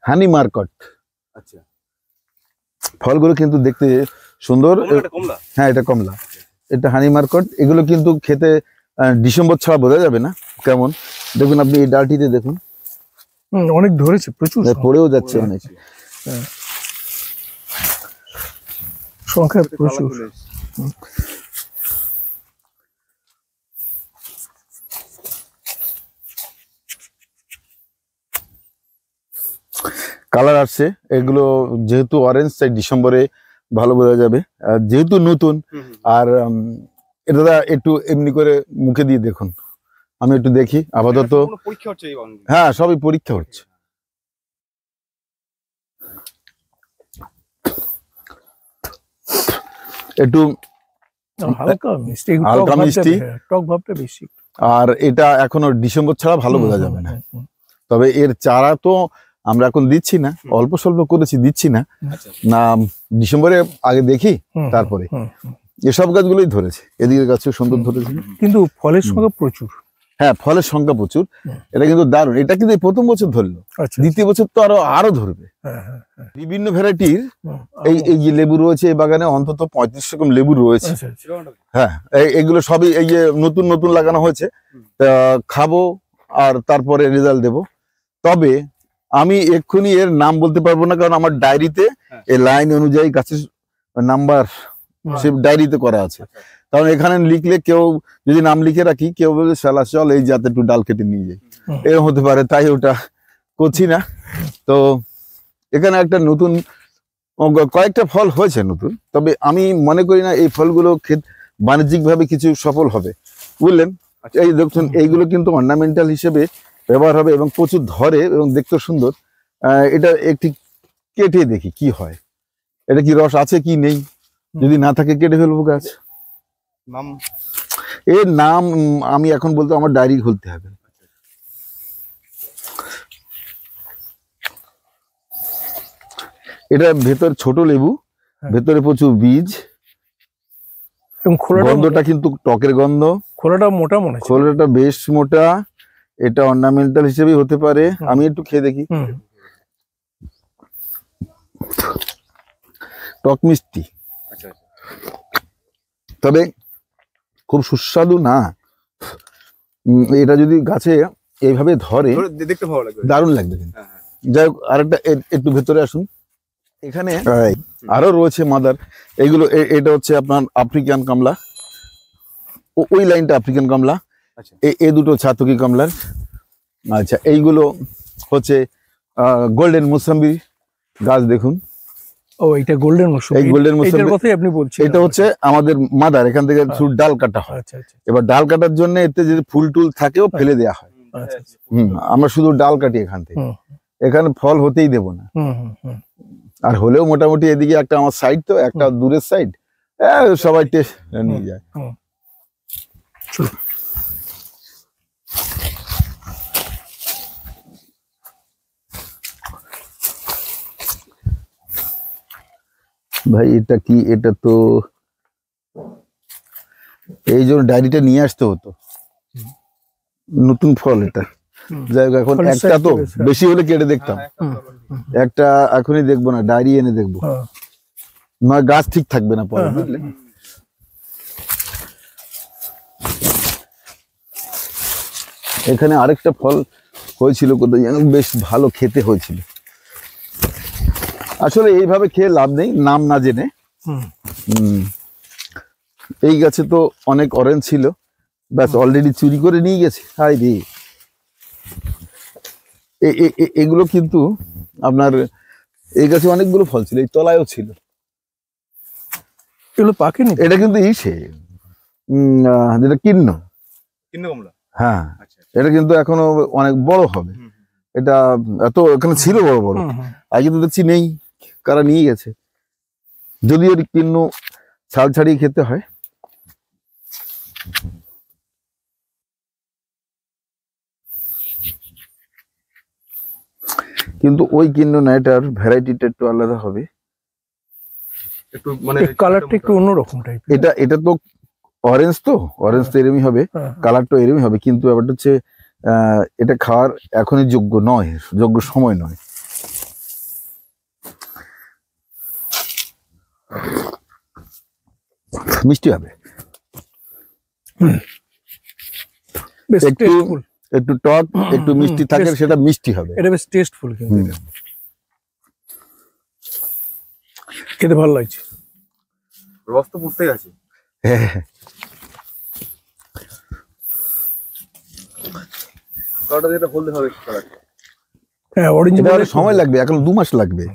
হানি মার্কট। আচ্ছা, ফলগুলো কিন্তু দেখতে সুন্দর। হ্যাঁ, এটা কমলা, এটা হানি মার্কট। এগুলো কিন্তু খেতে ডিসেম্বর ছাড়া বোঝা যাবে না কেমন। দেখুন আপনি এই ডালটিতে দেখুন, অনেক ধরেছে, প্রচুর পড়েও যাচ্ছে অনেক। সংখ্যা প্রচুর। কালার আসছে এগুলো, যেহেতু অরেঞ্জ তাই ডিসেম্বরে ভালো বোঝা যাবে, যেহেতু নতুন। আর এটা একটু এমনি করে মুখে দিয়ে দেখুন, আমি একটু দেখি আপাতত। হ্যাঁ, সবই পরীক্ষা হচ্ছে। একটু হালকা মিষ্টি, টক ভাবটা বেশি। আর এটা এখনো ডিসেম্বর ছাড়া ভালো বোঝা যাবে না। তবে এর চারা তো আমরা এখন দিচ্ছি না, অল্প স্বল্প করেছি, দিচ্ছি না। না, ডিসেম্বরে আগে দেখি, তারপরে। এসব গাছগুলোই ধরেছে, এদিকে গাছও সুন্দর ধরেছে, কিন্তু ফলের সংখ্যা প্রচুর। হ্যাঁ, ফলের সংখ্যা প্রচুর। এটা কিন্তু দারুণ। এটা কিন্তু প্রথম বছর ধরলো, দ্বিতীয় বছর তো আরো ধরবে। বিভিন্ন ভ্যারাইটির এই যে লেবু রয়েছে এই বাগানে, অন্তত 35 রকম লেবু রয়েছে। হ্যাঁ, এগুলো সবই এই যে নতুন নতুন লাগানো হয়েছে। খাবো আর তারপরে রেজাল্ট দেব। তবে আমি এক্ষুনি এর নাম বলতে পারবো না, কারণ আমার ডায়েরিতে এই লাইন অনুযায়ী গাছের নাম্বার সে ডায়েরিতে করা আছে। কারণ এখানে লিখলে কেউ যদি নাম লিখে রাখি, কেউ বলে শালা চল এই যাতে একটু ডাল কেটে নিয়ে যাই, এরকম হতে পারে, তাই ওটা করছি না। তো এখানে একটা নতুন কয়েকটা ফল হয়েছে নতুন, তবে আমি মনে করি না এই ফলগুলো বাণিজ্যিক ভাবে কিছু সফল হবে, বুঝলেন। এই দেখুন, এইগুলো কিন্তু অর্নামেন্টাল হিসেবে ব্যবহার হবে এবং প্রচুর ধরে এবং দেখতে সুন্দর। এটা একটি কেটে দেখি কি হয়, এটা কি রস আছে কি নেই, যদি না থাকে কেটে ফেলবো গাছ। এর নাম আমি এখন বলতে আমার ডায়েরি খুলতে হবে। এটা ভেতর ছোট লেবু, ভেতরে প্রচুর বীজ, গন্ধটা কিন্তু টকের গন্ধ। খোলাটা মোটা মনে হচ্ছে, খোলাটা বেশ মোটা। এটা অর্নামেন্টাল হিসেবে হতে পারে, আমি একটু খেয়ে দেখি। টক মিষ্টি, তবে খুব সুস্বাদু না। এটা যদি গাছে এইভাবে ধরে দেখতে ভালো লাগবে, দারুণ লাগবে। যাই হোক, আরেকটা একটু ভেতরে আসুন। এখানে আরো রয়েছে মাদার। এইগুলো, এটা হচ্ছে আপনার আফ্রিকান কমলা, ওই লাইনটা আফ্রিকান কমলা। এই দুটো ছাতকি কমলার। আচ্ছা, এইগুলো হচ্ছে গোল্ডেন মুসাম্বি গাছ। দেখুন, ও এটা গোল্ডেন মুসাম্বি, এই গোল্ডেন মুসাম্বি কথাই আপনি বলছেন। এটা হচ্ছে আমাদের মাদার, এখান থেকে শুধু ডাল কাটা হয়। এবার ডাল কাটার জন্য এতে যদি ফুল টুল থাকেও ফেলে দেওয়া হয়। আমরা শুধু ডাল কাটি এখান থেকে, এখানে ফল হতেই দেব না। আর হলেও মোটামুটি এদিকে একটা আমার সাইড, তো একটা দূরের সাইড, সবাই টেস্ট নিয়ে যায়। ভাই এটা কি? এটা তো এই জন্য ডায়েরিটা নিয়ে আসতে হতো, নতুন ফল এটা। যাই হোক, এখন একটা তো বেশি হলে কেটে দেখতাম, একটা এখনই দেখবো না, ডায়েরি এনে দেখবো, নয় গাছ ঠিক থাকবে না পরে, বুঝলে। এখানে আরেকটা ফল হয়েছিল কোথায় যেন, বেশ ভালো খেতে হয়েছিল। আসলে এইভাবে খেয়ে লাভ নেই নাম না জেনে। এই গাছে তো অনেক অরেঞ্জ ছিল, ব্যাস অলরেডি চুরি করে নিয়ে গেছে। হাই রে, এগুলো কিন্তু আপনার এই গাছে অনেকগুলো ফল ছিল, এই তলায়ও ছিল, এগুলো পাকেনি। এটা কিন্তু ইসে যেটা কিন্ন কমলা। হ্যাঁ, এটা কিন্তু এখনো অনেক বড় হবে। এটা এত এখানে ছিল বড় বড়, আগে তো দেখছি নেই, কারা নিয়ে গেছে। যদিও কিন্ন ছাল ছাড়িয়ে খেতে হয়। কিন্তু ওই কিন্ন না, এটার ভ্যারাইটিটা একটু আলাদা হবে, একটু মানে কালারটা একটু অন্যরকম টাইপ। এটা তো অরেঞ্জ, তো অরেঞ্জ তো এরমই হবে, কালারটা এরমই হবে। কিন্তু ব্যাপারটা হচ্ছে এটা খাওয়ার এখনই যোগ্য নয়, যোগ্য সময় নয়। মিষ্টি হবে, বেশ একটু টেস্টফুল, একটু টক একটু মিষ্টি থাকে, সেটা মিষ্টি হবে। এটা বেশ টেস্টফুল, কিন্তু এটা খেতে ভালো লাগছে। রস তো পড়তে গেছে। হ্যাঁ, কালারটা যেটা হলদে হবে কালার। হ্যাঁ, অরেঞ্জ এটা আরো সময় লাগবে, এখন 2 মাস লাগবে।